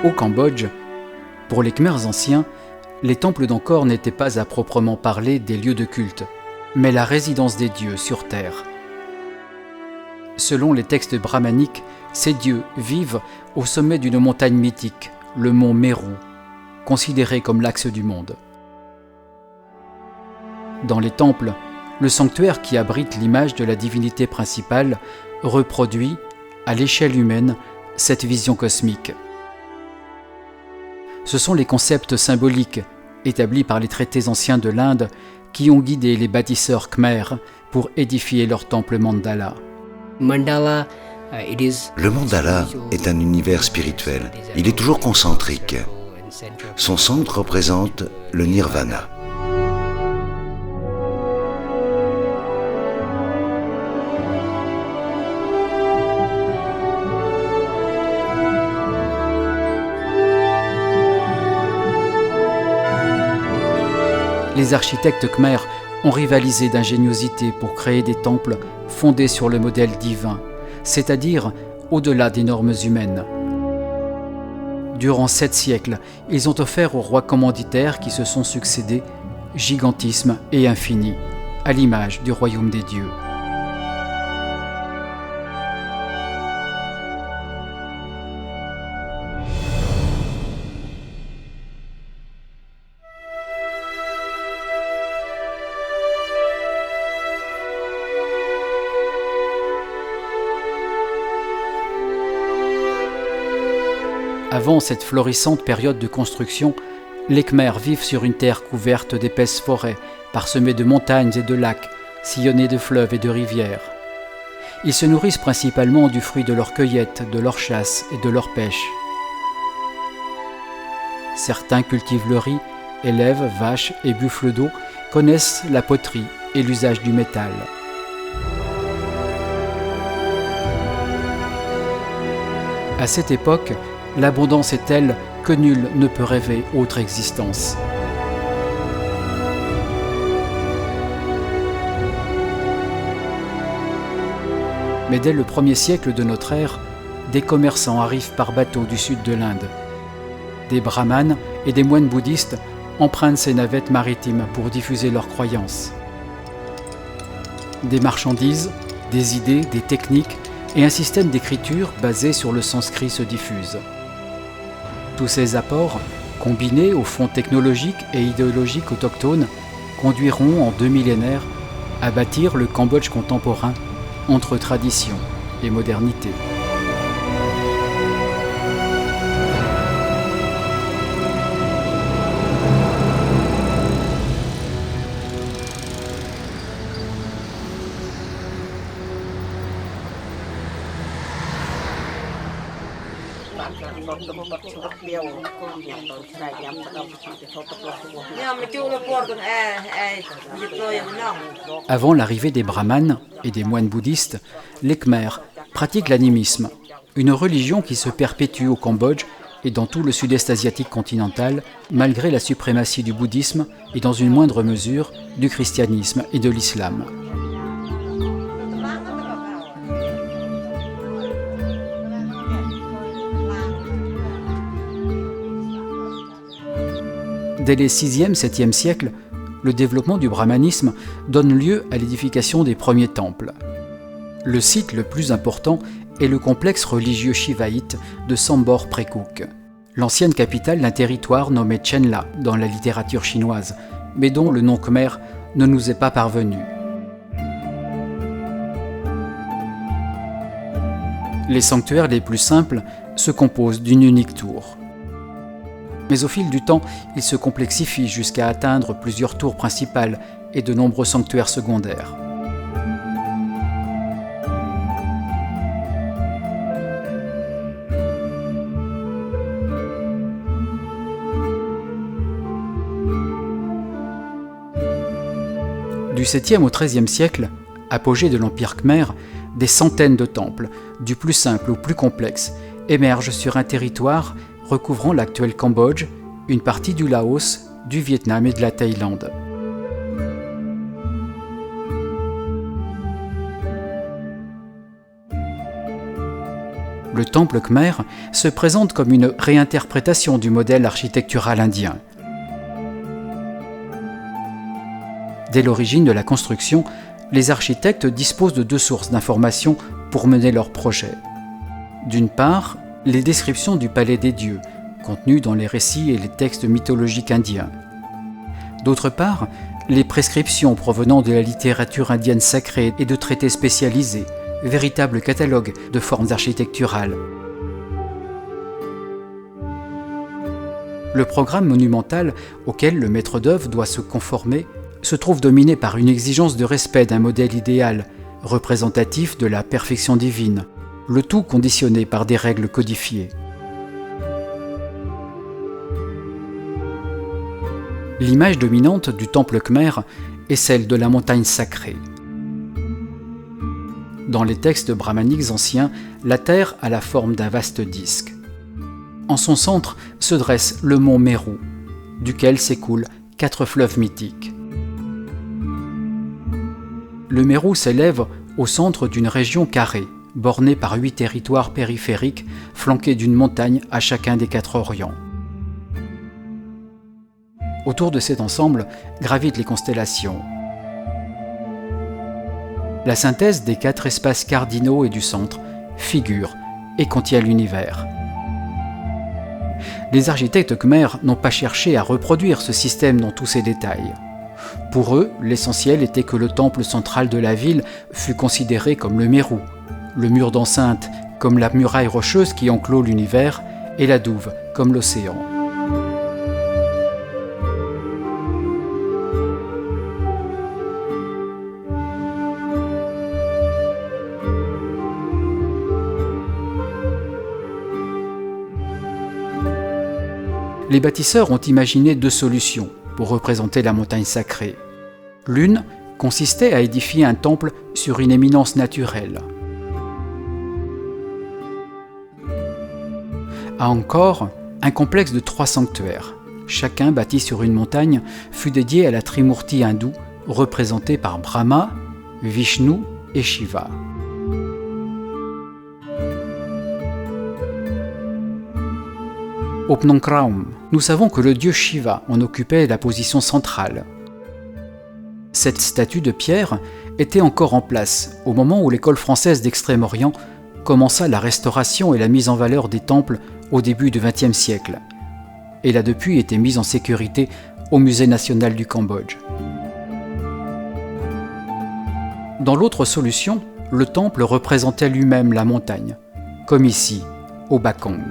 Au Cambodge, pour les Khmers anciens, les temples d'Angkor n'étaient pas à proprement parler des lieux de culte, mais la résidence des dieux sur terre. Selon les textes brahmaniques, ces dieux vivent au sommet d'une montagne mythique, le mont Meru, considéré comme l'axe du monde. Dans les temples, le sanctuaire qui abrite l'image de la divinité principale reproduit, à l'échelle humaine, cette vision cosmique. Ce sont les concepts symboliques établis par les traités anciens de l'Inde qui ont guidé les bâtisseurs khmers pour édifier leur temple mandala. Le mandala est un univers spirituel. Il est toujours concentrique. Son centre représente le nirvana. Les architectes khmers ont rivalisé d'ingéniosité pour créer des temples fondés sur le modèle divin, c'est-à-dire au-delà des normes humaines. Durant 7 siècles, ils ont offert aux rois commanditaires qui se sont succédés gigantisme et infini, à l'image du royaume des dieux. Avant cette florissante période de construction, les Khmers vivent sur une terre couverte d'épaisses forêts, parsemées de montagnes et de lacs, sillonnés de fleuves et de rivières. Ils se nourrissent principalement du fruit de leur cueillette, de leur chasse et de leur pêche. Certains cultivent le riz, élèvent vaches et buffles d'eau, connaissent la poterie et l'usage du métal. À cette époque, l'abondance est telle que nul ne peut rêver autre existence. Mais dès le 1er siècle de notre ère, des commerçants arrivent par bateau du sud de l'Inde. Des brahmanes et des moines bouddhistes empruntent ces navettes maritimes pour diffuser leurs croyances. Des marchandises, des idées, des techniques et un système d'écriture basé sur le sanskrit se diffusent. Tous ces apports, combinés aux fonds technologiques et idéologiques autochtones, conduiront en 2 millénaires à bâtir le Cambodge contemporain entre tradition et modernité. Avant l'arrivée des brahmanes et des moines bouddhistes, les Khmers pratiquent l'animisme, une religion qui se perpétue au Cambodge et dans tout le sud-est asiatique continental, malgré la suprématie du bouddhisme et dans une moindre mesure du christianisme et de l'islam. Dès les 6e, 7e siècles, le développement du brahmanisme donne lieu à l'édification des premiers temples. Le site le plus important est le complexe religieux shivaïte de Sambor Prekook, l'ancienne capitale d'un territoire nommé Chenla dans la littérature chinoise, mais dont le nom khmer ne nous est pas parvenu. Les sanctuaires les plus simples se composent d'une unique tour. Mais au fil du temps, il se complexifie jusqu'à atteindre plusieurs tours principales et de nombreux sanctuaires secondaires. Du 7e au 13e siècle, apogée de l'Empire khmer, des centaines de temples, du plus simple au plus complexe, émergent sur un territoire recouvrant l'actuel Cambodge, une partie du Laos, du Vietnam et de la Thaïlande. Le temple khmer se présente comme une réinterprétation du modèle architectural indien. Dès l'origine de la construction, les architectes disposent de deux sources d'informations pour mener leur projet. D'une part, les descriptions du palais des dieux, contenues dans les récits et les textes mythologiques indiens. D'autre part, les prescriptions provenant de la littérature indienne sacrée et de traités spécialisés, véritables catalogues de formes architecturales. Le programme monumental auquel le maître d'œuvre doit se conformer se trouve dominé par une exigence de respect d'un modèle idéal, représentatif de la perfection divine, le tout conditionné par des règles codifiées. L'image dominante du temple khmer est celle de la montagne sacrée. Dans les textes brahmaniques anciens, la terre a la forme d'un vaste disque. En son centre se dresse le mont Meru, duquel s'écoulent 4 fleuves mythiques. Le Meru s'élève au centre d'une région carrée, bornée par 8 territoires périphériques flanqués d'une montagne à chacun des 4 orients. Autour de cet ensemble gravitent les constellations. La synthèse des 4 espaces cardinaux et du centre figure et contient l'univers. Les architectes khmers n'ont pas cherché à reproduire ce système dans tous ses détails. Pour eux, l'essentiel était que le temple central de la ville fût considéré comme le Meru, le mur d'enceinte comme la muraille rocheuse qui enclôt l'univers et la douve comme l'océan. Les bâtisseurs ont imaginé 2 solutions pour représenter la montagne sacrée. L'une consistait à édifier un temple sur une éminence naturelle. À Angkor, un complexe de 3 sanctuaires, chacun bâti sur une montagne, fut dédié à la Trimurti hindoue, représentée par Brahma, Vishnu et Shiva. Au Phnom Kraum, nous savons que le dieu Shiva en occupait la position centrale. Cette statue de pierre était encore en place au moment où l'école française d'Extrême-Orient commença la restauration et la mise en valeur des temples au début du XXe siècle. Elle a depuis été mise en sécurité au Musée national du Cambodge. Dans l'autre solution, le temple représentait lui-même la montagne, comme ici, au Bakong.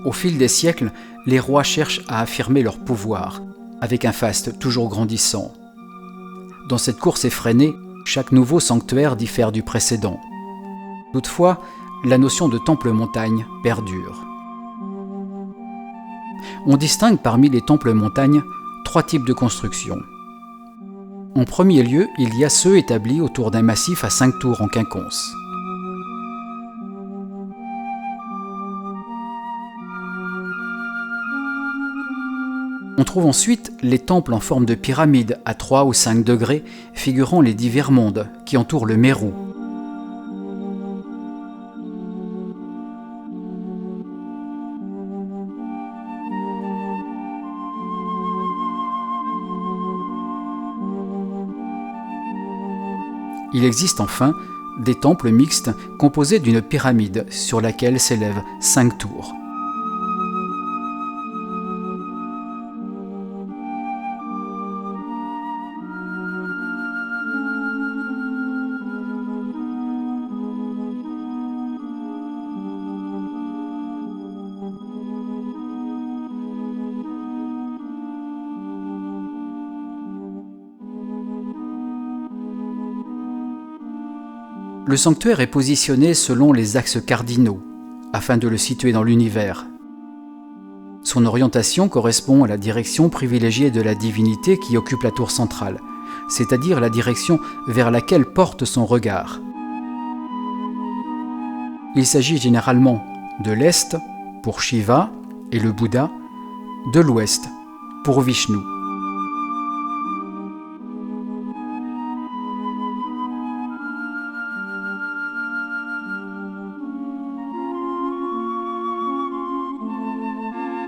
Au fil des siècles, les rois cherchent à affirmer leur pouvoir, avec un faste toujours grandissant. Dans cette course effrénée, chaque nouveau sanctuaire diffère du précédent. Toutefois, la notion de temple-montagne perdure. On distingue parmi les temples-montagnes 3 types de constructions. En premier lieu, il y a ceux établis autour d'un massif à 5 tours en quinconce. On trouve ensuite les temples en forme de pyramide à 3 ou 5 degrés, figurant les divers mondes qui entourent le Meru. Il existe enfin des temples mixtes composés d'une pyramide sur laquelle s'élèvent 5 tours. Le sanctuaire est positionné selon les axes cardinaux, afin de le situer dans l'univers. Son orientation correspond à la direction privilégiée de la divinité qui occupe la tour centrale, c'est-à-dire la direction vers laquelle porte son regard. Il s'agit généralement de l'Est, pour Shiva et le Bouddha, de l'Ouest, pour Vishnu.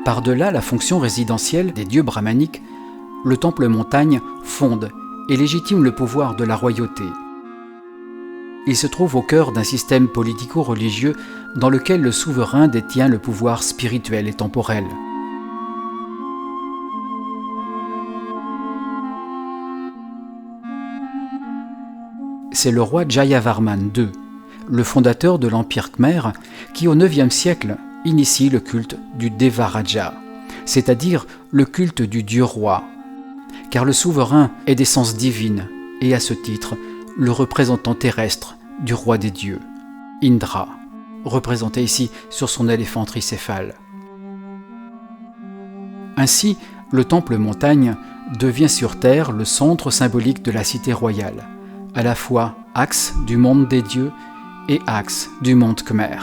Par-delà la fonction résidentielle des dieux brahmaniques, le temple montagne fonde et légitime le pouvoir de la royauté. Il se trouve au cœur d'un système politico-religieux dans lequel le souverain détient le pouvoir spirituel et temporel. C'est le roi Jayavarman II, le fondateur de l'Empire Khmer, qui au IXe siècle initie le culte du Devaraja, c'est-à-dire le culte du dieu roi, car le souverain est d'essence divine et à ce titre le représentant terrestre du roi des dieux, Indra, représenté ici sur son éléphant tricéphale. Ainsi, le temple montagne devient sur terre le centre symbolique de la cité royale, à la fois axe du monde des dieux et axe du monde Khmer.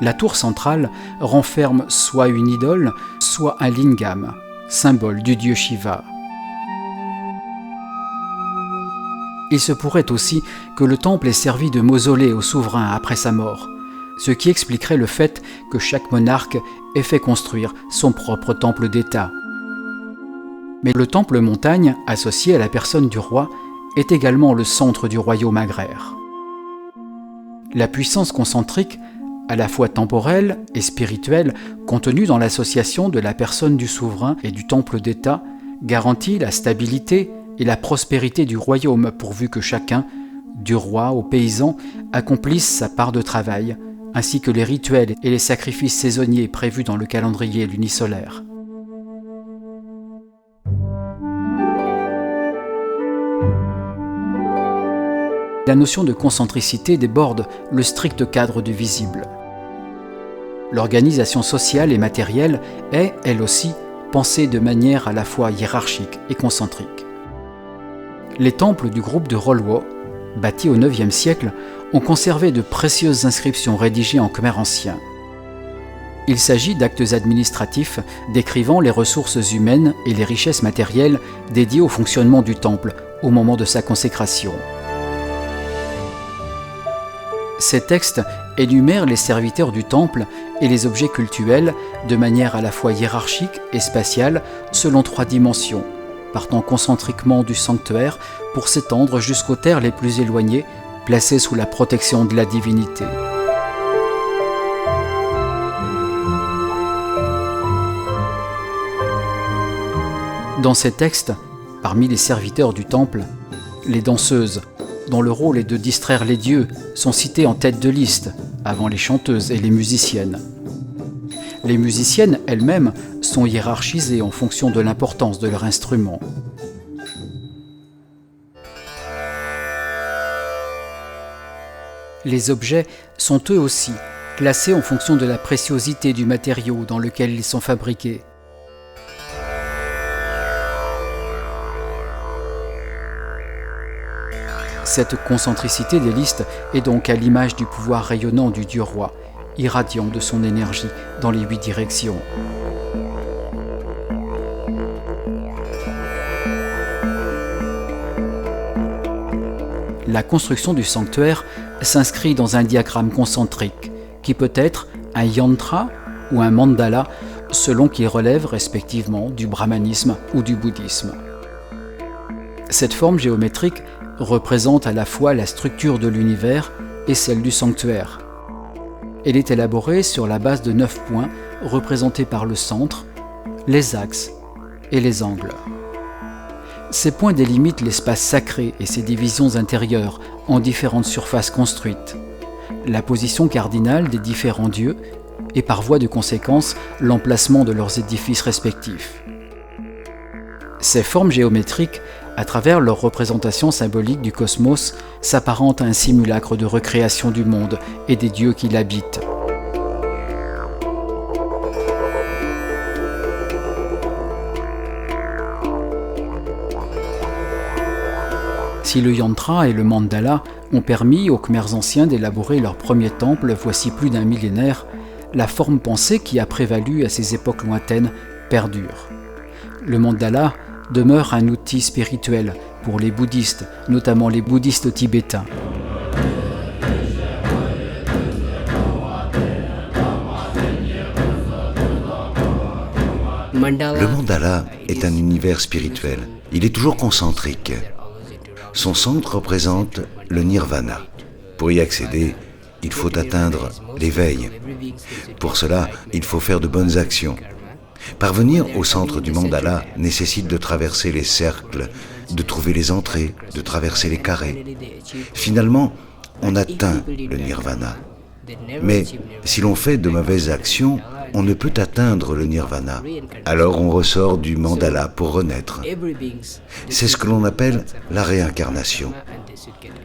La tour centrale renferme soit une idole, soit un lingam, symbole du dieu Shiva. Il se pourrait aussi que le temple ait servi de mausolée au souverain après sa mort, ce qui expliquerait le fait que chaque monarque ait fait construire son propre temple d'État. Mais le temple montagne, associé à la personne du roi, est également le centre du royaume agraire. La puissance concentrique, à la fois temporelle et spirituelle, contenue dans l'association de la personne du souverain et du temple d'État, garantit la stabilité et la prospérité du royaume pourvu que chacun, du roi aux paysans, accomplisse sa part de travail, ainsi que les rituels et les sacrifices saisonniers prévus dans le calendrier lunisolaire. La notion de concentricité déborde le strict cadre du visible. L'organisation sociale et matérielle est, elle aussi, pensée de manière à la fois hiérarchique et concentrique. Les temples du groupe de Rolwo, bâtis au IXe siècle, ont conservé de précieuses inscriptions rédigées en khmer ancien. Il s'agit d'actes administratifs décrivant les ressources humaines et les richesses matérielles dédiées au fonctionnement du temple au moment de sa consécration. Ces textes énumèrent les serviteurs du temple et les objets cultuels de manière à la fois hiérarchique et spatiale selon 3 dimensions, partant concentriquement du sanctuaire pour s'étendre jusqu'aux terres les plus éloignées, placées sous la protection de la divinité. Dans ces textes, parmi les serviteurs du temple, les danseuses, dont le rôle est de distraire les dieux, sont citées en tête de liste, avant les chanteuses et les musiciennes. Les musiciennes elles-mêmes sont hiérarchisées en fonction de l'importance de leur instrument. Les objets sont eux aussi classés en fonction de la préciosité du matériau dans lequel ils sont fabriqués. Cette concentricité des listes est donc à l'image du pouvoir rayonnant du dieu roi, irradiant de son énergie dans les 8 directions. La construction du sanctuaire s'inscrit dans un diagramme concentrique, qui peut être un yantra ou un mandala, selon qu'il relève respectivement du brahmanisme ou du bouddhisme. Cette forme géométrique représente à la fois la structure de l'univers et celle du sanctuaire. Elle est élaborée sur la base de 9 points représentés par le centre, les axes et les angles. Ces points délimitent l'espace sacré et ses divisions intérieures en différentes surfaces construites, la position cardinale des différents dieux et par voie de conséquence l'emplacement de leurs édifices respectifs. Ces formes géométriques, à travers leur représentation symbolique du cosmos, s'apparentent à un simulacre de recréation du monde et des dieux qui l'habitent. Si le yantra et le mandala ont permis aux Khmers anciens d'élaborer leur premier temple voici plus d'un millénaire, la forme pensée qui a prévalu à ces époques lointaines perdure. Le mandala demeure un outil spirituel pour les bouddhistes, notamment les bouddhistes tibétains. Le mandala est un univers spirituel. Il est toujours concentrique. Son centre représente le nirvana. Pour y accéder, il faut atteindre l'éveil. Pour cela, il faut faire de bonnes actions. Parvenir au centre du mandala nécessite de traverser les cercles, de trouver les entrées, de traverser les carrés. Finalement, on atteint le nirvana. Mais si l'on fait de mauvaises actions, on ne peut atteindre le nirvana. Alors on ressort du mandala pour renaître. C'est ce que l'on appelle la réincarnation.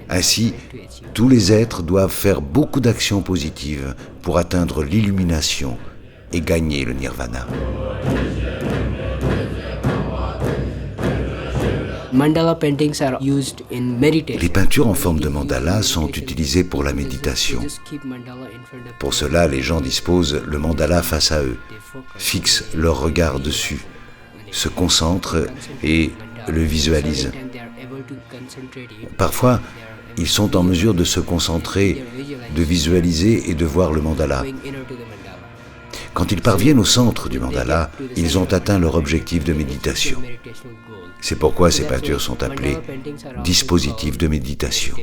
Ainsi, tous les êtres doivent faire beaucoup d'actions positives pour atteindre l'illumination et gagner le nirvana. Les peintures en forme de mandala sont utilisées pour la méditation. Pour cela, les gens disposent le mandala face à eux, fixent leur regard dessus, se concentrent et le visualisent. Parfois, ils sont en mesure de se concentrer, de visualiser et de voir le mandala. Quand ils parviennent au centre du mandala, ils ont atteint leur objectif de méditation. C'est pourquoi ces peintures sont appelées dispositifs de méditation.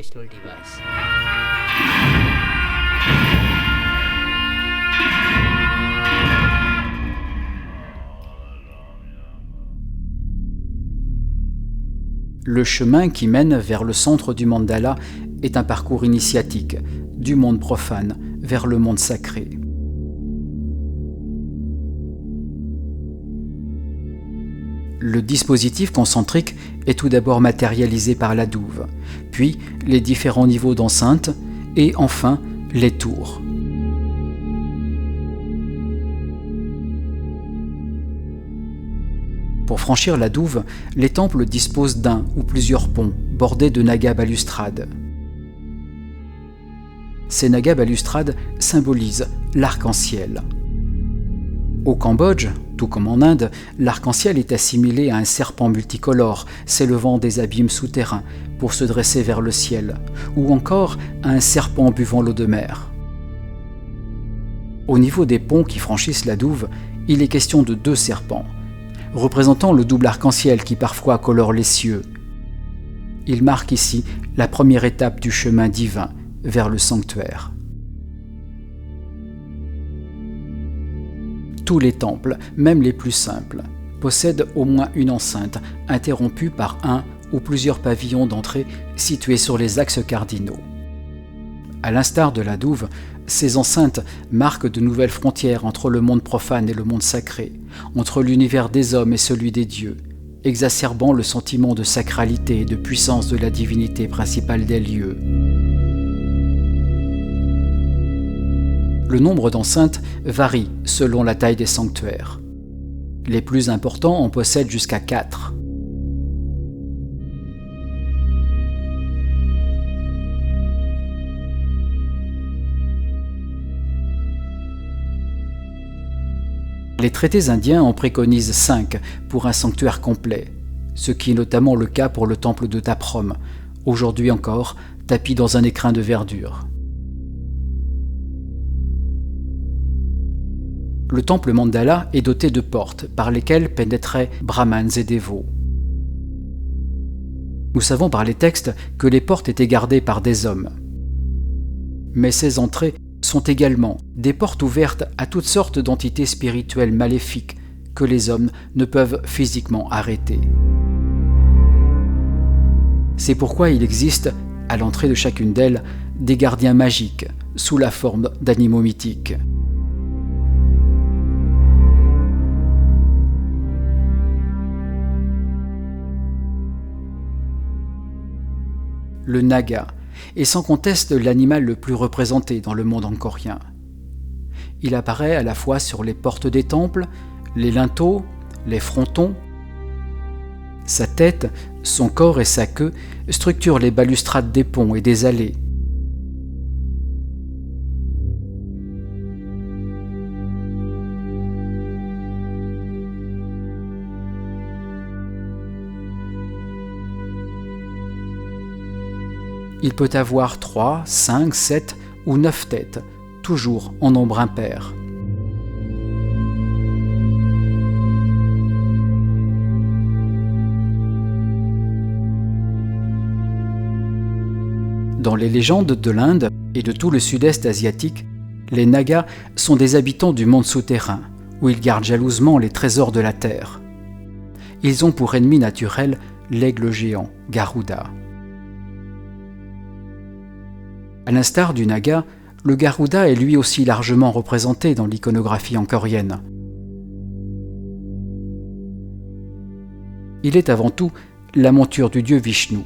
Le chemin qui mène vers le centre du mandala est un parcours initiatique, du monde profane vers le monde sacré. Le dispositif concentrique est tout d'abord matérialisé par la douve, puis les différents niveaux d'enceinte et enfin les tours. Pour franchir la douve, les temples disposent d'un ou plusieurs ponts bordés de nagas balustrades. Ces nagas balustrades symbolisent l'arc-en-ciel. Au Cambodge, tout comme en Inde, l'arc-en-ciel est assimilé à un serpent multicolore s'élevant des abîmes souterrains pour se dresser vers le ciel, ou encore à un serpent buvant l'eau de mer. Au niveau des ponts qui franchissent la douve, il est question de deux serpents, représentant le double arc-en-ciel qui parfois colore les cieux. Il marque ici la première étape du chemin divin vers le sanctuaire. Tous les temples, même les plus simples, possèdent au moins une enceinte, interrompue par un ou plusieurs pavillons d'entrée situés sur les axes cardinaux. À l'instar de la douve, ces enceintes marquent de nouvelles frontières entre le monde profane et le monde sacré, entre l'univers des hommes et celui des dieux, exacerbant le sentiment de sacralité et de puissance de la divinité principale des lieux. Le nombre d'enceintes varie selon la taille des sanctuaires. Les plus importants en possèdent jusqu'à 4. Les traités indiens en préconisent 5 pour un sanctuaire complet, ce qui est notamment le cas pour le temple de Taprom, aujourd'hui encore tapi dans un écrin de verdure. Le temple mandala est doté de portes par lesquelles pénétraient brahmanes et dévots. Nous savons par les textes que les portes étaient gardées par des hommes. Mais ces entrées sont également des portes ouvertes à toutes sortes d'entités spirituelles maléfiques que les hommes ne peuvent physiquement arrêter. C'est pourquoi il existe, à l'entrée de chacune d'elles, des gardiens magiques sous la forme d'animaux mythiques. Le naga est sans conteste l'animal le plus représenté dans le monde angkorien. Il apparaît à la fois sur les portes des temples, les linteaux, les frontons. Sa tête, son corps et sa queue structurent les balustrades des ponts et des allées. Il peut avoir 3, 5, 7 ou 9 têtes, toujours en nombre impair. Dans les légendes de l'Inde et de tout le sud-est asiatique, les Nagas sont des habitants du monde souterrain, où ils gardent jalousement les trésors de la terre. Ils ont pour ennemi naturel l'aigle géant, Garuda. À l'instar du Naga, le Garuda est lui aussi largement représenté dans l'iconographie angkorienne. Il est avant tout la monture du dieu Vishnu.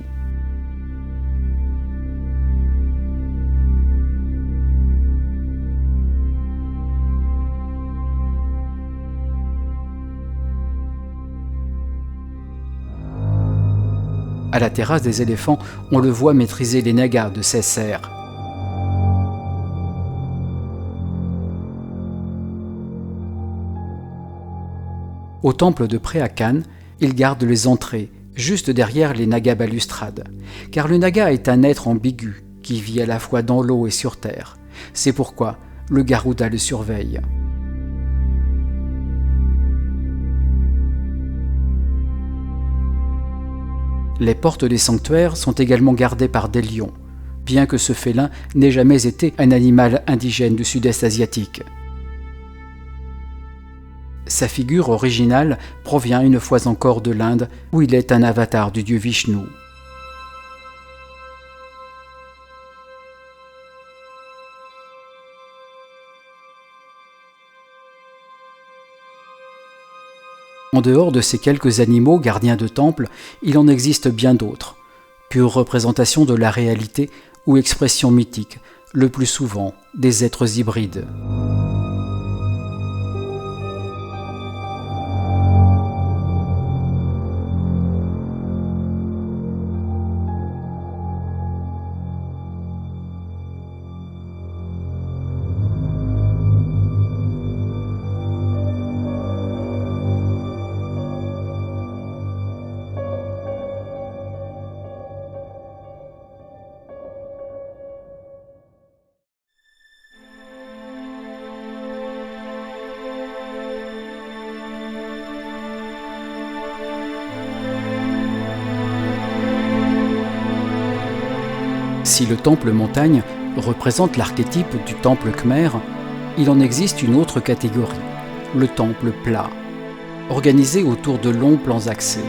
À la terrasse des éléphants, on le voit maîtriser les nagas de ses serres. Au temple de Preakan, il garde les entrées, juste derrière les nagas balustrades, car le naga est un être ambigu qui vit à la fois dans l'eau et sur terre. C'est pourquoi le Garuda le surveille. Les portes des sanctuaires sont également gardées par des lions, bien que ce félin n'ait jamais été un animal indigène du sud-est asiatique. Sa figure originale provient une fois encore de l'Inde, où il est un avatar du dieu Vishnu. En dehors de ces quelques animaux gardiens de temples, il en existe bien d'autres, pure représentation de la réalité ou expression mythique, le plus souvent des êtres hybrides. Si le temple montagne représente l'archétype du temple khmer, il en existe une autre catégorie, le temple plat, organisé autour de longs plans axés.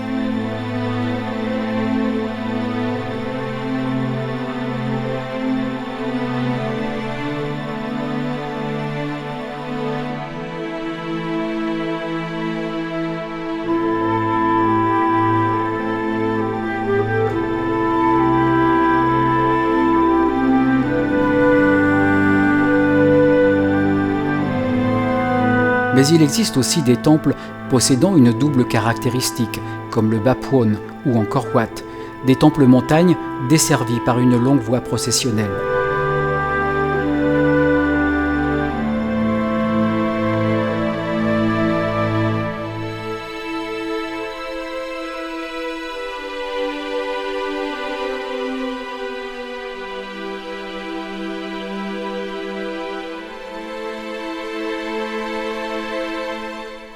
Mais il existe aussi des temples possédant une double caractéristique, comme le Bapwon ou encore Wat, des temples montagnes desservis par une longue voie processionnelle.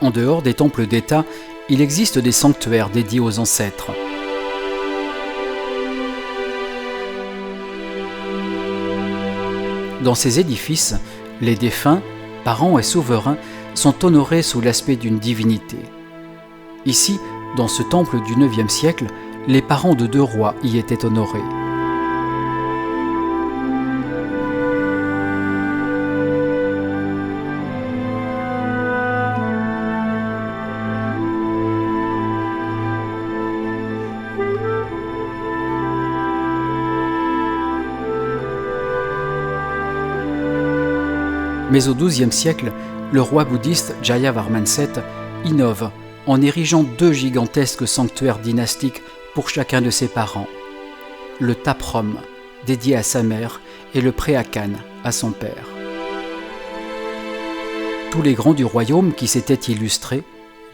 En dehors des temples d'État, il existe des sanctuaires dédiés aux ancêtres. Dans ces édifices, les défunts, parents et souverains sont honorés sous l'aspect d'une divinité. Ici, dans ce temple du IXe siècle, les parents de 2 rois y étaient honorés. Mais au XIIe siècle, le roi bouddhiste Jayavarman VII innove en érigeant 2 gigantesques sanctuaires dynastiques pour chacun de ses parents. Le Taprom, dédié à sa mère, et le Préakan, à son père. Tous les grands du royaume qui s'étaient illustrés,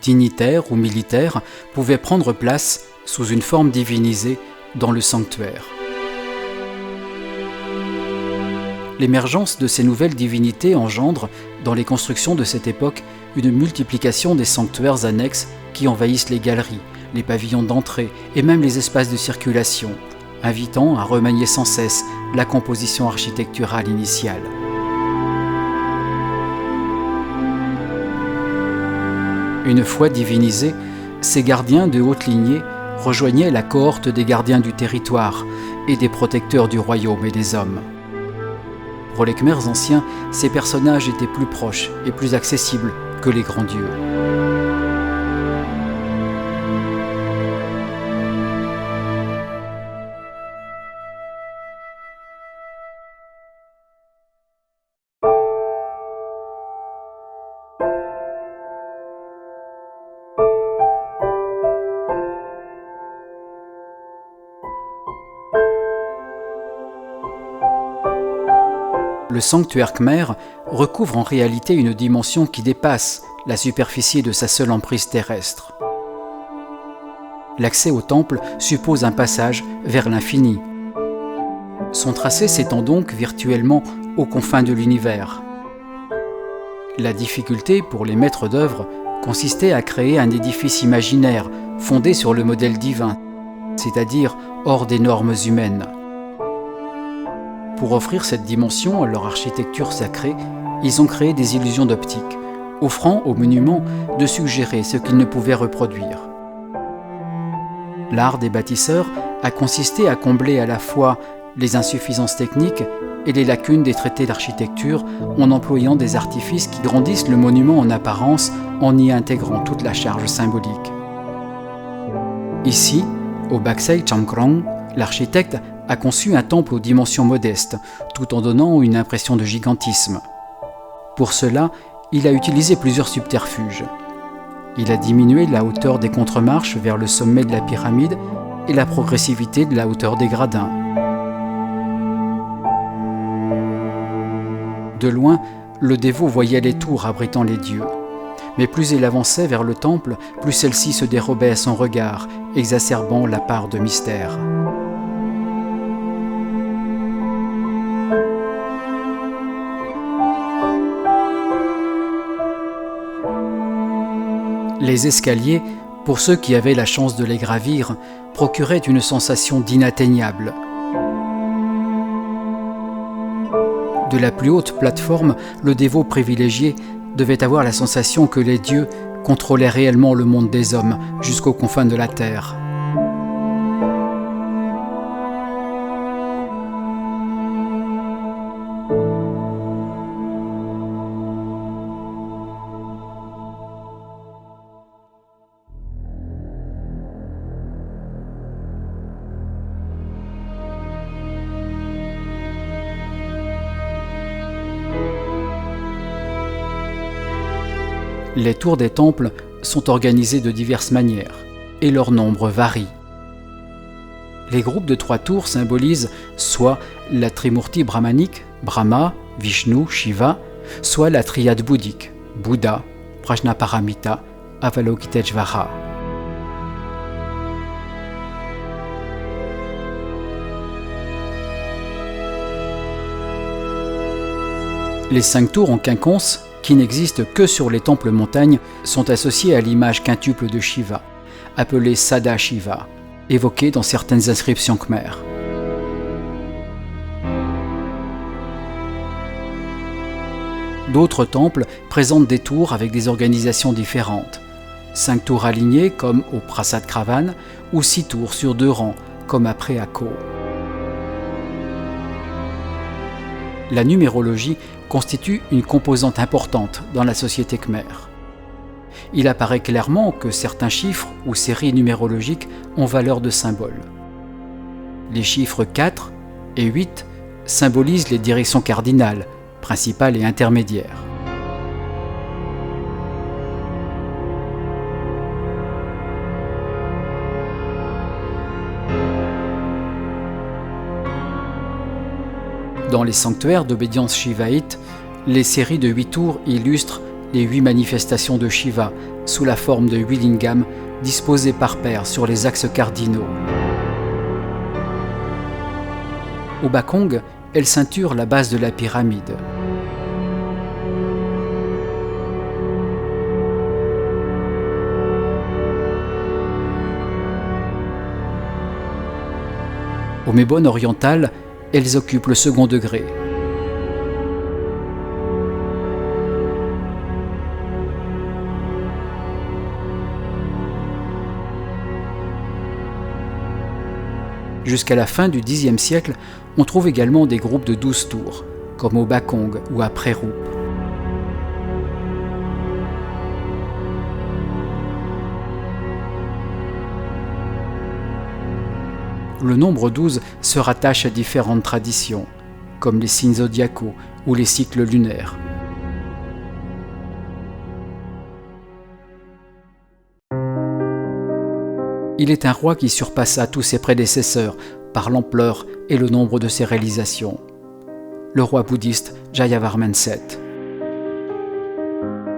dignitaires ou militaires, pouvaient prendre place, sous une forme divinisée, dans le sanctuaire. L'émergence de ces nouvelles divinités engendre, dans les constructions de cette époque, une multiplication des sanctuaires annexes qui envahissent les galeries, les pavillons d'entrée et même les espaces de circulation, invitant à remanier sans cesse la composition architecturale initiale. Une fois divinisés, ces gardiens de haute lignée rejoignaient la cohorte des gardiens du territoire et des protecteurs du royaume et des hommes. Pour les Khmers anciens, ces personnages étaient plus proches et plus accessibles que les grands dieux. Le sanctuaire khmer recouvre en réalité une dimension qui dépasse la superficie de sa seule emprise terrestre. L'accès au temple suppose un passage vers l'infini. Son tracé s'étend donc virtuellement aux confins de l'univers. La difficulté pour les maîtres d'œuvre consistait à créer un édifice imaginaire fondé sur le modèle divin, c'est-à-dire hors des normes humaines. Pour offrir cette dimension à leur architecture sacrée, ils ont créé des illusions d'optique, offrant aux monuments de suggérer ce qu'ils ne pouvaient reproduire. L'art des bâtisseurs a consisté à combler à la fois les insuffisances techniques et les lacunes des traités d'architecture en employant des artifices qui grandissent le monument en apparence en y intégrant toute la charge symbolique. Ici, au Baksay Chamkrong, l'architecte a conçu un temple aux dimensions modestes, tout en donnant une impression de gigantisme. Pour cela, il a utilisé plusieurs subterfuges. Il a diminué la hauteur des contremarches vers le sommet de la pyramide et la progressivité de la hauteur des gradins. De loin, le dévot voyait les tours abritant les dieux. Mais plus il avançait vers le temple, plus celle-ci se dérobait à son regard, exacerbant la part de mystère. Les escaliers, pour ceux qui avaient la chance de les gravir, procuraient une sensation d'inatteignable. De la plus haute plateforme, le dévot privilégié devait avoir la sensation que les dieux contrôlaient réellement le monde des hommes jusqu'aux confins de la terre. Les tours des temples sont organisées de diverses manières, et leur nombre varie. Les groupes de 3 tours symbolisent soit la Trimurti brahmanique, Brahma, Vishnu, Shiva, soit la triade bouddhique, Bouddha, Prajnaparamita, Avalokiteshvara. Les 5 tours en quinconce, qui n'existent que sur les temples montagnes, sont associés à l'image quintuple de Shiva, appelée Sada Shiva, évoquée dans certaines inscriptions khmères. D'autres temples présentent des tours avec des organisations différentes. 5 tours alignées comme au Prasad Kravan ou 6 tours sur 2 rangs comme à Preako. La numérologie constitue une composante importante dans la société khmère. Il apparaît clairement que certains chiffres ou séries numérologiques ont valeur de symbole. Les chiffres 4 et 8 symbolisent les directions cardinales, principales et intermédiaires. Dans les sanctuaires d'obédience shivaïte, les séries de 8 tours illustrent les 8 manifestations de Shiva sous la forme de 8 lingams disposés par paires sur les axes cardinaux. Au Bakong, elles ceinturent la base de la pyramide. Au Mebon oriental, elles occupent le second degré. Jusqu'à la fin du Xe siècle, on trouve également des groupes de 12 tours, comme au Bakong ou à Prerou. Le nombre 12 se rattache à différentes traditions, comme les signes zodiacaux ou les cycles lunaires. Il est un roi qui surpassa tous ses prédécesseurs par l'ampleur et le nombre de ses réalisations. Le roi bouddhiste Jayavarman VII.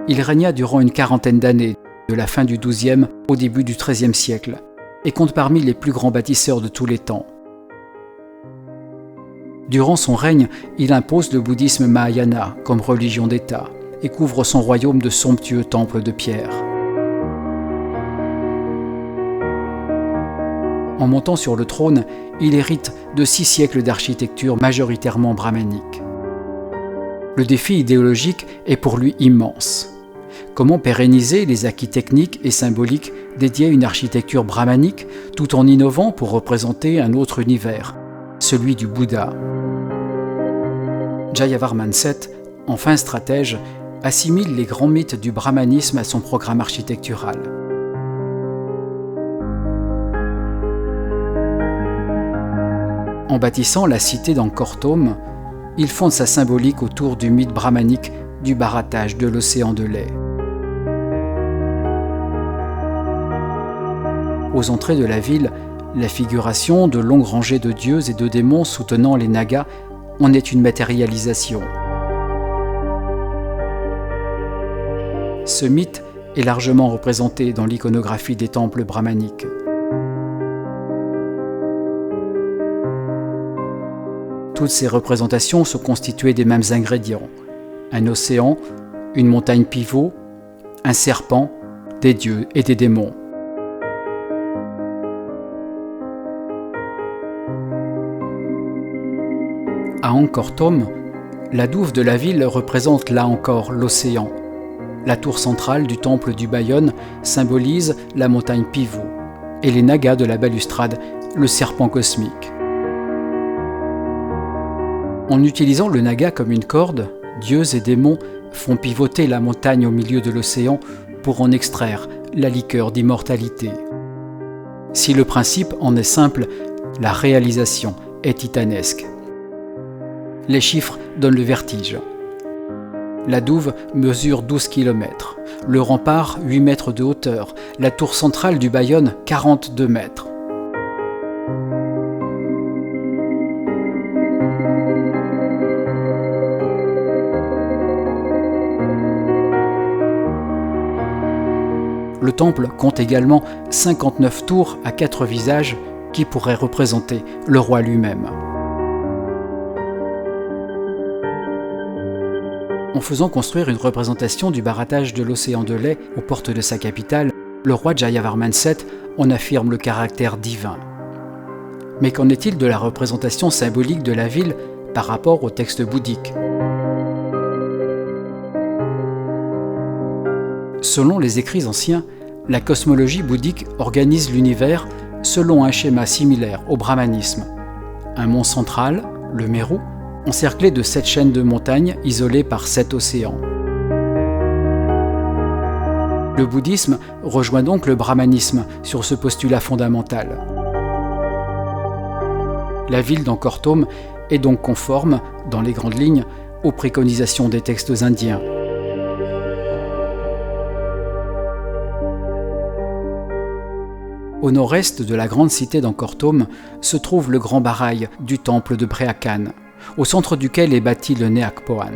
Il régna durant une quarantaine d'années, de la fin du XIIe au début du XIIIe siècle, et compte parmi les plus grands bâtisseurs de tous les temps. Durant son règne, il impose le bouddhisme Mahayana comme religion d'État et couvre son royaume de somptueux temples de pierre. En montant sur le trône, il hérite de 6 siècles d'architecture majoritairement brahmanique. Le défi idéologique est pour lui immense. Comment pérenniser les acquis techniques et symboliques dédiés à une architecture brahmanique tout en innovant pour représenter un autre univers, celui du Bouddha? Jayavarman VII, enfin stratège, assimile les grands mythes du brahmanisme à son programme architectural. En bâtissant la cité d'Angkor Thom, il fonde sa symbolique autour du mythe brahmanique du barattage de l'océan de lait. Aux entrées de la ville, la figuration de longues rangées de dieux et de démons soutenant les Nagas en est une matérialisation. Ce mythe est largement représenté dans l'iconographie des temples brahmaniques. Toutes ces représentations sont constituées des mêmes ingrédients: un océan, une montagne pivot, un serpent, des dieux et des démons. À Angkor Thom, la douve de la ville représente là encore l'océan. La tour centrale du temple du Bayon symbolise la montagne pivot et les nagas de la balustrade, le serpent cosmique. En utilisant le naga comme une corde, dieux et démons font pivoter la montagne au milieu de l'océan pour en extraire la liqueur d'immortalité. Si le principe en est simple, la réalisation est titanesque. Les chiffres donnent le vertige. La douve mesure 12 km, le rempart 8 mètres de hauteur, la tour centrale du Bayon 42 mètres. Le temple compte également 59 tours à 4 visages qui pourraient représenter le roi lui-même. En faisant construire une représentation du barattage de l'océan de lait aux portes de sa capitale, le roi Jayavarman VII en affirme le caractère divin. Mais qu'en est-il de la représentation symbolique de la ville par rapport au texte bouddhique? Selon les écrits anciens, la cosmologie bouddhique organise l'univers selon un schéma similaire au brahmanisme. Un mont central, le Meru, encerclé de 7 chaînes de montagnes isolées par 7 océans. Le bouddhisme rejoint donc le brahmanisme sur ce postulat fondamental. La ville d'Angkor Thom est donc conforme, dans les grandes lignes, aux préconisations des textes indiens. Au nord-est de la grande cité d'Angkor Thom se trouve le grand barail du temple de Preakan, au centre duquel est bâti le Neak Poan.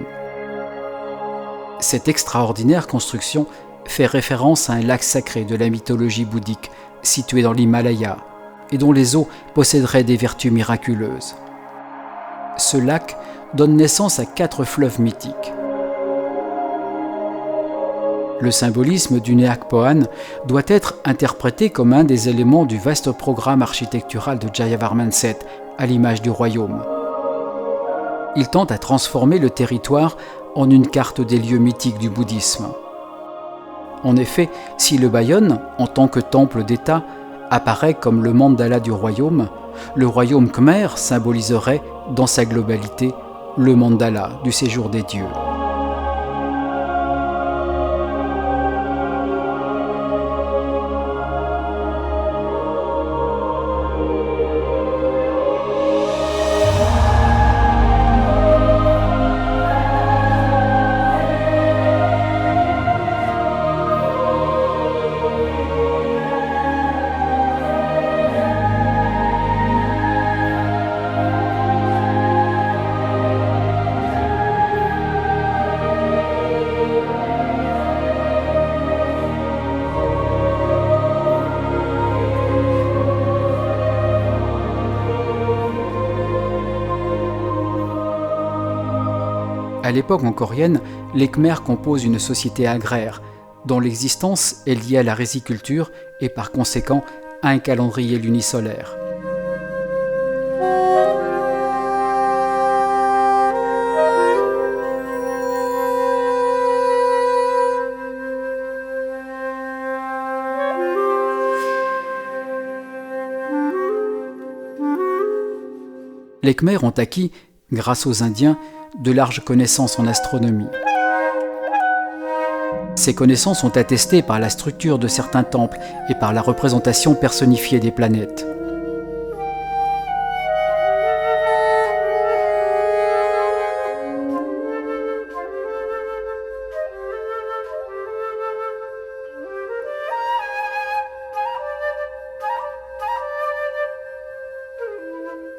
Cette extraordinaire construction fait référence à un lac sacré de la mythologie bouddhique situé dans l'Himalaya et dont les eaux posséderaient des vertus miraculeuses. Ce lac donne naissance à 4 fleuves mythiques. Le symbolisme du Neak Poan doit être interprété comme un des éléments du vaste programme architectural de Jayavarman VII, à l'image du royaume. Il tente à transformer le territoire en une carte des lieux mythiques du bouddhisme. En effet, si le Bayonne, en tant que temple d'État, apparaît comme le mandala du royaume, le royaume khmer symboliserait, dans sa globalité, le mandala du séjour des dieux. À l'époque angkorienne, les Khmers composent une société agraire, dont l'existence est liée à la riziculture et par conséquent à un calendrier lunisolaire. Les Khmers ont acquis, grâce aux Indiens, de larges connaissances en astronomie. Ces connaissances sont attestées par la structure de certains temples et par la représentation personnifiée des planètes.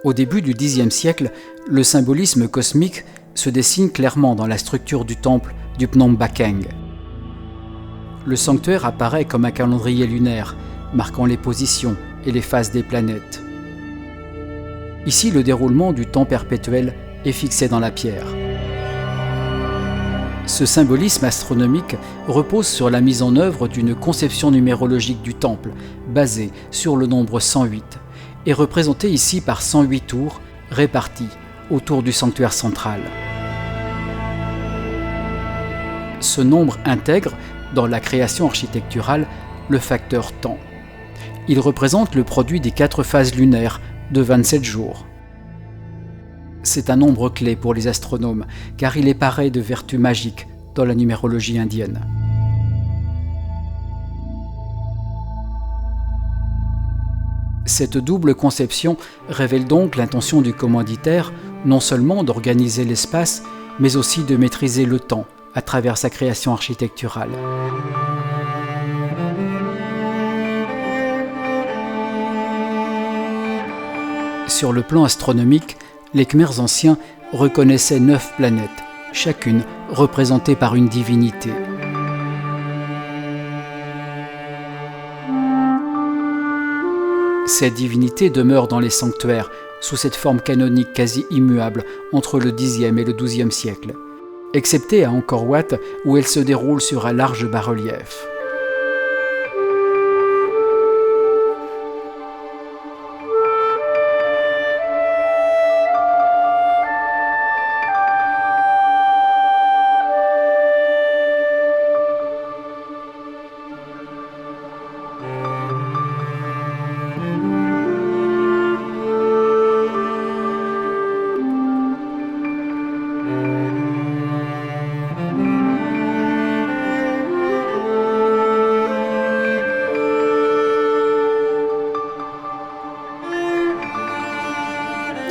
Au début du Xe siècle, le symbolisme cosmique se dessine clairement dans la structure du temple du Phnom Bakheng. Le sanctuaire apparaît comme un calendrier lunaire, marquant les positions et les phases des planètes. Ici, le déroulement du temps perpétuel est fixé dans la pierre. Ce symbolisme astronomique repose sur la mise en œuvre d'une conception numérologique du temple, basée sur le nombre 108, et représentée ici par 108 tours réparties autour du sanctuaire central. Ce nombre intègre, dans la création architecturale, le facteur temps. Il représente le produit des 4 phases lunaires de 27 jours. C'est un nombre clé pour les astronomes, car il est paré de vertus magiques dans la numérologie indienne. Cette double conception révèle donc l'intention du commanditaire, non seulement d'organiser l'espace, mais aussi de maîtriser le temps à travers sa création architecturale. Sur le plan astronomique, les Khmers anciens reconnaissaient 9 planètes, chacune représentée par une divinité. Ces divinités demeurent dans les sanctuaires, sous cette forme canonique quasi immuable entre le Xe et le XIIe siècle, excepté à Angkor Wat où elles se déroulent sur un large bas-relief.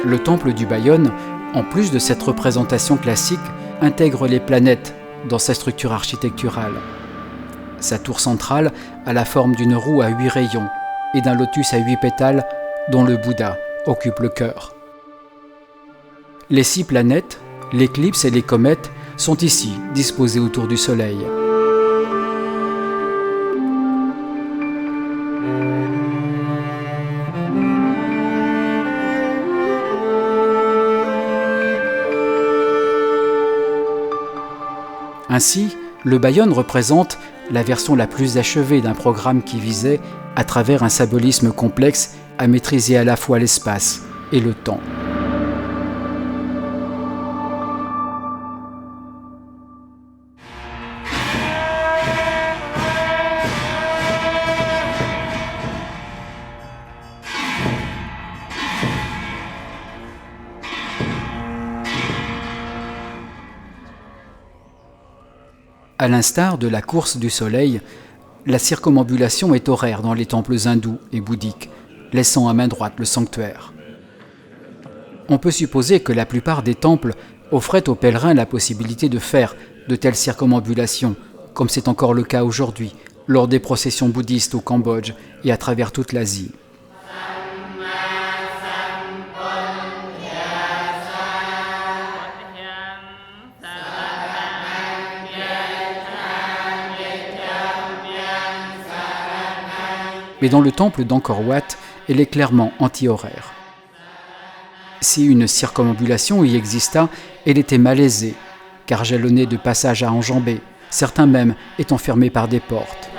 Le temple du Bayonne, en plus de cette représentation classique, intègre les planètes dans sa structure architecturale. Sa tour centrale a la forme d'une roue à 8 rayons et d'un lotus à 8 pétales dont le Bouddha occupe le cœur. Les 6 planètes, l'éclipse et les comètes sont ici, disposées autour du Soleil. Ainsi, le Bayonne représente la version la plus achevée d'un programme qui visait, à travers un symbolisme complexe, à maîtriser à la fois l'espace et le temps. À l'instar de la course du soleil, la circumambulation est horaire dans les temples hindous et bouddhiques, laissant à main droite le sanctuaire. On peut supposer que la plupart des temples offraient aux pèlerins la possibilité de faire de telles circumambulations, comme c'est encore le cas aujourd'hui, lors des processions bouddhistes au Cambodge et à travers toute l'Asie. Mais dans le temple d'Angkor Wat, elle est clairement anti-horaire. Si une circumambulation y exista, elle était malaisée, car jalonnée de passages à enjamber, certains même étant fermés par des portes.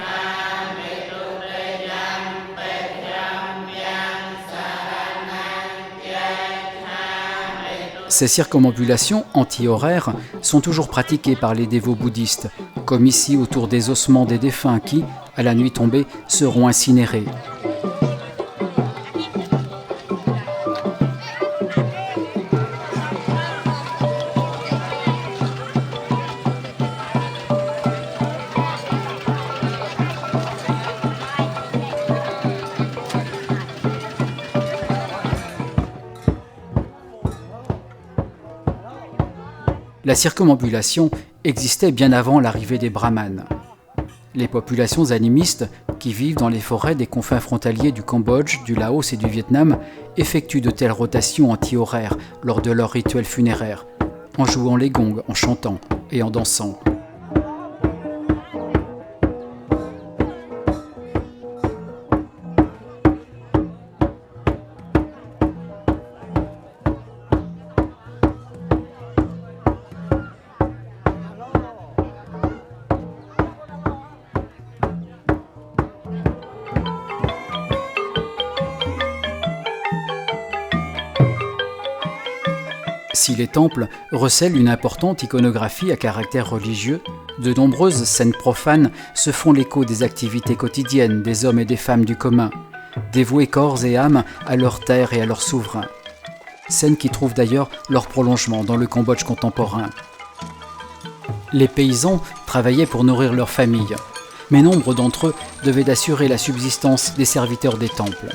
Ces circumambulations anti-horaires sont toujours pratiquées par les dévots bouddhistes, comme ici autour des ossements des défunts qui, à la nuit tombée, seront incinérés. La circumambulation existait bien avant l'arrivée des brahmanes. Les populations animistes qui vivent dans les forêts des confins frontaliers du Cambodge, du Laos et du Vietnam effectuent de telles rotations anti-horaires lors de leurs rituels funéraires, en jouant les gongs, en chantant et en dansant. Si les temples recèlent une importante iconographie à caractère religieux, de nombreuses scènes profanes se font l'écho des activités quotidiennes des hommes et des femmes du commun, dévoués corps et âme à leur terre et à leur souverain. Scènes qui trouvent d'ailleurs leur prolongement dans le Cambodge contemporain. Les paysans travaillaient pour nourrir leurs familles, mais nombre d'entre eux devaient assurer la subsistance des serviteurs des temples.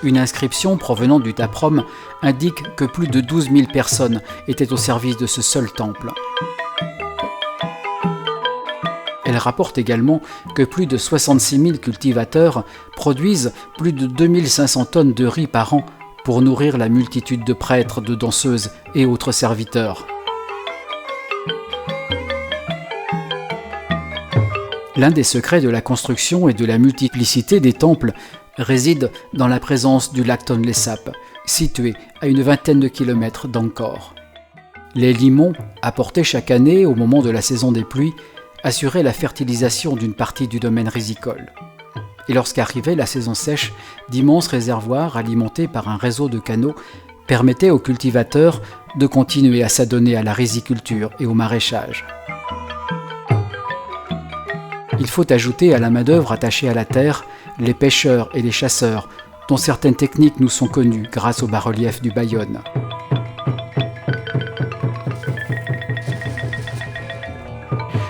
Une inscription provenant du Taprom indique que plus de 12 000 personnes étaient au service de ce seul temple. Elle rapporte également que plus de 66 000 cultivateurs produisent plus de 2500 tonnes de riz par an pour nourrir la multitude de prêtres, de danseuses et autres serviteurs. L'un des secrets de la construction et de la multiplicité des temples réside dans la présence du lac Tonlé Sap, situé à une vingtaine de kilomètres d'Angkor. Les limons, apportés chaque année au moment de la saison des pluies, assuraient la fertilisation d'une partie du domaine rizicole. Et lorsqu'arrivait la saison sèche, d'immenses réservoirs alimentés par un réseau de canaux permettaient aux cultivateurs de continuer à s'adonner à la riziculture et au maraîchage. Il faut ajouter à la main-d'œuvre attachée à la terre les pêcheurs et les chasseurs, dont certaines techniques nous sont connues grâce au bas-relief du Bayonne.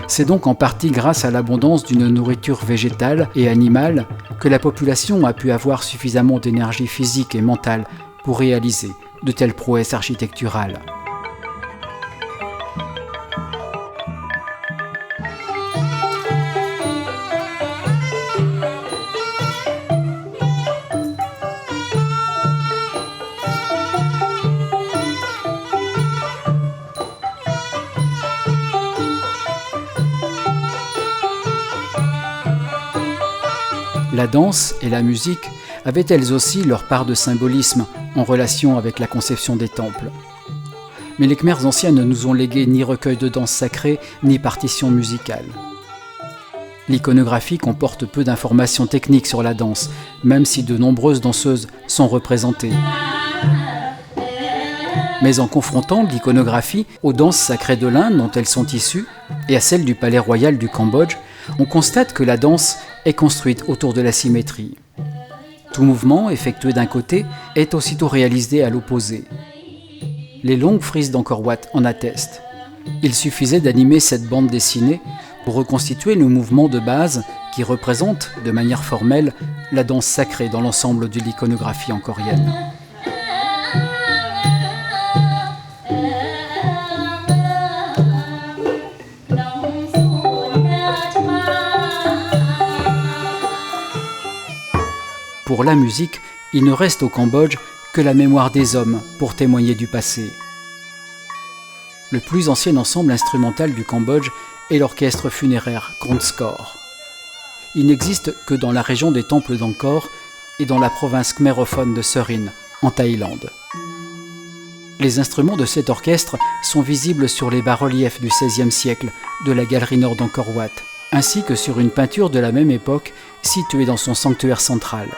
C'est donc en partie grâce à l'abondance d'une nourriture végétale et animale que la population a pu avoir suffisamment d'énergie physique et mentale pour réaliser de telles prouesses architecturales. La danse et la musique avaient elles aussi leur part de symbolisme en relation avec la conception des temples. Mais les Khmers anciens ne nous ont légué ni recueil de danse sacrée, ni partition musicale. L'iconographie comporte peu d'informations techniques sur la danse, même si de nombreuses danseuses sont représentées. Mais en confrontant l'iconographie aux danses sacrées de l'Inde dont elles sont issues et à celles du palais royal du Cambodge, on constate que la danse est construite autour de la symétrie. Tout mouvement effectué d'un côté est aussitôt réalisé à l'opposé. Les longues frises d'Angkor Wat en attestent. Il suffisait d'animer cette bande dessinée pour reconstituer le mouvement de base qui représente, de manière formelle, la danse sacrée dans l'ensemble de l'iconographie angkorienne. Pour la musique, il ne reste au Cambodge que la mémoire des hommes pour témoigner du passé. Le plus ancien ensemble instrumental du Cambodge est l'orchestre funéraire Krondskor. Il n'existe que dans la région des temples d'Angkor et dans la province khmérophone de Surin, en Thaïlande. Les instruments de cet orchestre sont visibles sur les bas-reliefs du XVIe siècle de la galerie nord d'Angkor Wat, ainsi que sur une peinture de la même époque située dans son sanctuaire central.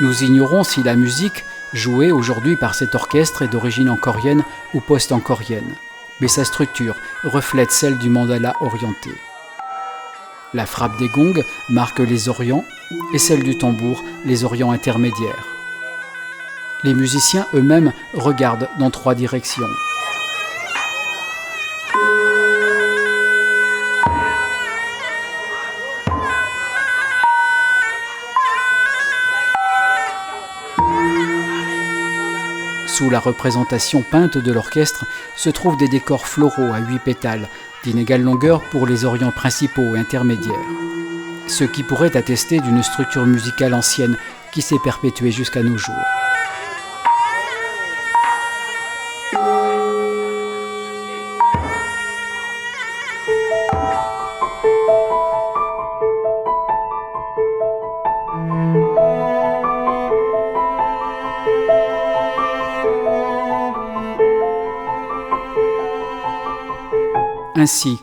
Nous ignorons si la musique jouée aujourd'hui par cet orchestre est d'origine angkorienne ou post-angkorienne, mais sa structure reflète celle du mandala orienté. La frappe des gongs marque les orients et celle du tambour les orients intermédiaires. Les musiciens eux-mêmes regardent dans 3 directions. Sous la représentation peinte de l'orchestre se trouvent des décors floraux à 8 pétales, d'inégale longueur pour les orients principaux et intermédiaires. Ce qui pourrait attester d'une structure musicale ancienne qui s'est perpétuée jusqu'à nos jours. Ainsi,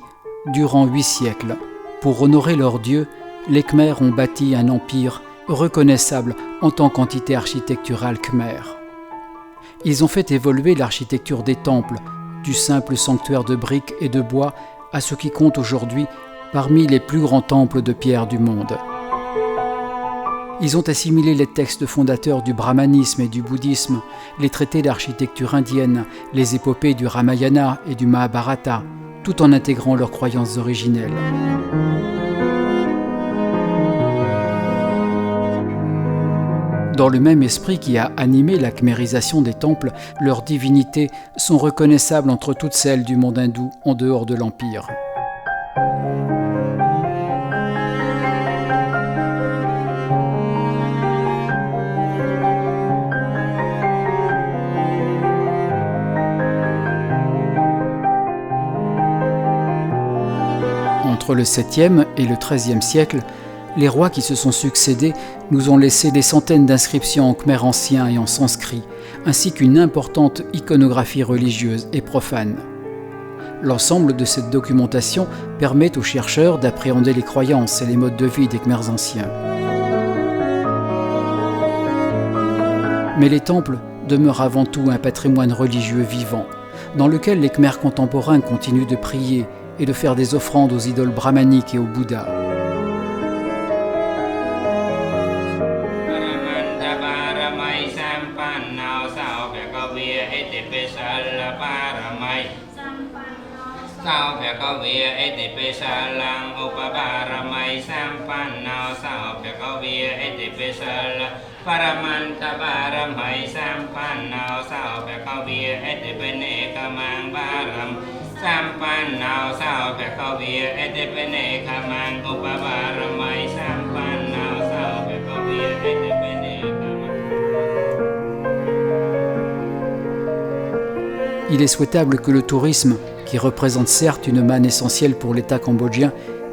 durant 8 siècles, pour honorer leur dieu, les Khmers ont bâti un empire reconnaissable en tant qu'entité architecturale khmère. Ils ont fait évoluer l'architecture des temples, du simple sanctuaire de briques et de bois à ce qui compte aujourd'hui parmi les plus grands temples de pierre du monde. Ils ont assimilé les textes fondateurs du brahmanisme et du bouddhisme, les traités d'architecture indienne, les épopées du Ramayana et du Mahabharata, tout en intégrant leurs croyances originelles. Dans le même esprit qui a animé la khmérisation des temples, leurs divinités sont reconnaissables entre toutes celles du monde hindou en dehors de l'Empire. Entre le 7e et le 13e siècle, les rois qui se sont succédés nous ont laissé des centaines d'inscriptions en khmer ancien et en sanskrit, ainsi qu'une importante iconographie religieuse et profane. L'ensemble de cette documentation permet aux chercheurs d'appréhender les croyances et les modes de vie des Khmers anciens. Mais les temples demeurent avant tout un patrimoine religieux vivant, dans lequel les Khmers contemporains continuent de prier et de faire des offrandes aux idoles brahmaniques et au Bouddha. Il est souhaitable que le tourisme qui représentent certes une manne essentielle pour l'État cambodgien,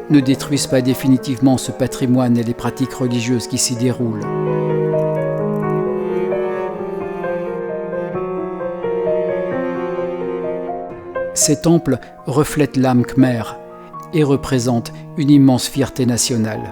ne détruisent pas définitivement ce patrimoine et les pratiques religieuses qui s'y déroulent. Ces temples reflètent l'âme khmer et représentent une immense fierté nationale.